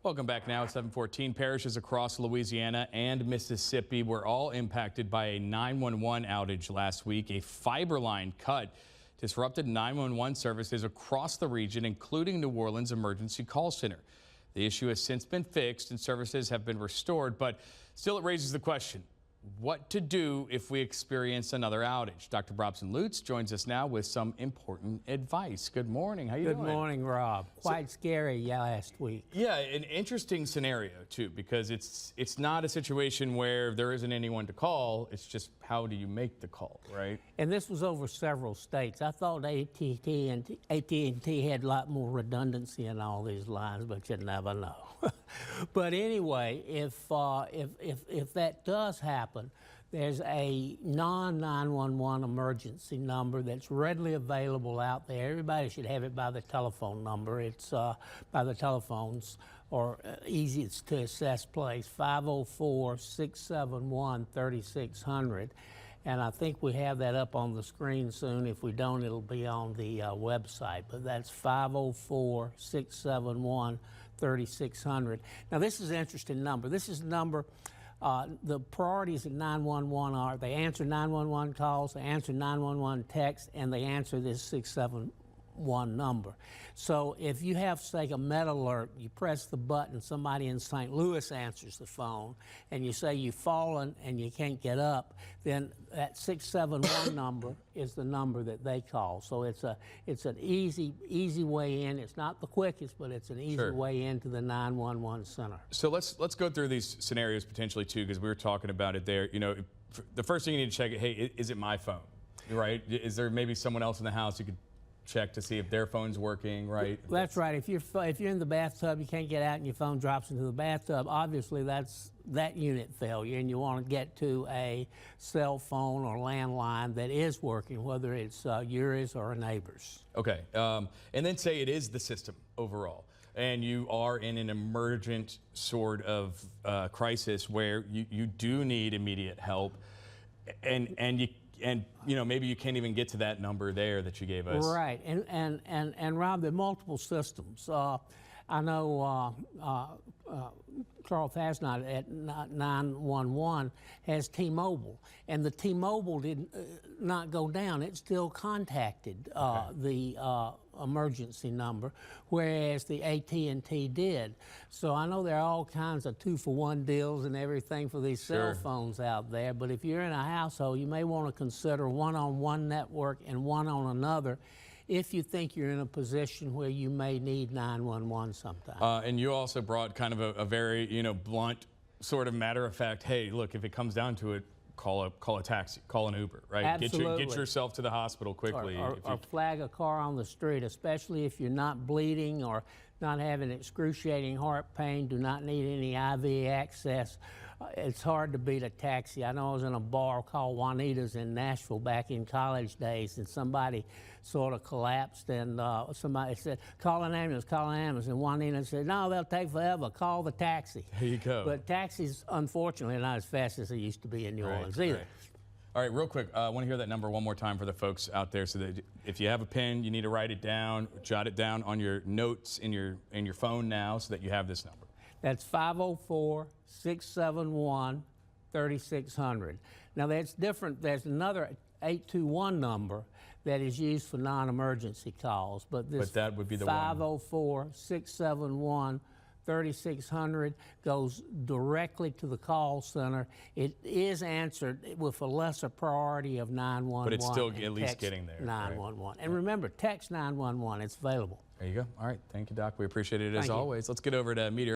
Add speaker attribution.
Speaker 1: Welcome back now at 7:14. Parishes across Louisiana and Mississippi were all impacted by a 911 outage last week. A fiber line cut disrupted 911 services across the region, including New Orleans Emergency Call Center. The issue has since been fixed and services have been restored, but still it raises the question, what to do if we experience another outage? Dr. Lutz joins us now with some important advice. Good morning. How you doing?
Speaker 2: Good morning, Rob. Quite scary last week.
Speaker 1: Yeah, an interesting scenario too, because it's not a situation where there isn't anyone to call. It's just how do you make the call, right?
Speaker 2: And this was over several states. I thought AT&T had a lot more redundancy in all these lines, but you never know. But anyway, if that does happen, there's a non-911 emergency number that's readily available out there. Everybody should have it by the telephone number. It's by the telephones or easiest to access place, 504-671-3600. And I think we have that up on the screen soon. If we don't, it'll be on the website. But that's 504-671-3600. Now, this is an interesting number. This is a number, the priorities at 911 are they answer 911 calls, they answer 911 texts, and they answer this 671 number. So if you have, say, a med alert, you press the button, somebody in St. Louis answers the phone, and you say you've fallen and you can't get up, then that 671 number is the number that they call. So it's an easy way in. It's not the quickest, but it's an easy way into the 911 center.
Speaker 1: So let's go through these scenarios potentially too, because we were talking about it there. You know, the first thing you need to check, hey, is it my phone, right? Is there maybe someone else in the house you could check to see if their phone's working, right?
Speaker 2: That's right. If you're in the bathtub, you can't get out and your phone drops into the bathtub, obviously that's that unit failure, and you want to get to a cell phone or landline that is working, whether it's yours or a neighbor's.
Speaker 1: Okay, and then say it is the system overall, and you are in an emergent sort of crisis where you do need immediate help, and you know, maybe you can't even get to that number there that you gave us.
Speaker 2: Right, and Rob, there are multiple systems. I know Carl Fasnot at 911 has T-Mobile, and the T-Mobile did not go down. It still contacted the emergency number, whereas the AT&T did. So I know there are all kinds of 2-for-1 deals and everything for these cell phones out there, but if you're in a household, you may want to consider one on one network and one on another if you think you're in a position where you may need 911 sometime.
Speaker 1: And you also brought kind of a very, you know, blunt sort of matter of fact, hey, look, if it comes down to it, call a taxi, call an Uber, right?
Speaker 2: Absolutely.
Speaker 1: Get yourself to the hospital quickly.
Speaker 2: Or flag a car on the street, especially if you're not bleeding or not having excruciating heart pain, do not need any IV access. It's hard to beat a taxi. I know I was in a bar called Juanita's in Nashville back in college days, and somebody sort of collapsed, and somebody said, call an ambulance, and Juanita said, no, they'll take forever, call the taxi.
Speaker 1: There you go.
Speaker 2: But taxis, unfortunately, are not as fast as they used to be in New Orleans either.
Speaker 1: Right. All right, real quick, I want to hear that number one more time for the folks out there, so that if you have a pen, you need to write it down, jot it down on your notes in your phone now, so that you have this number.
Speaker 2: That's 504-671-3600. Now that's different. There's another 821 number that is used for non-emergency calls, but
Speaker 1: that would be the
Speaker 2: 504-671-3600 goes directly to the call center. It is answered with a lesser priority of 911.
Speaker 1: But it's still at least getting there.
Speaker 2: 911.
Speaker 1: Right?
Speaker 2: And remember, text 911. It's available.
Speaker 1: There you go. All right. Thank you, Doc. We appreciate it as always. Let's get over to Meteor.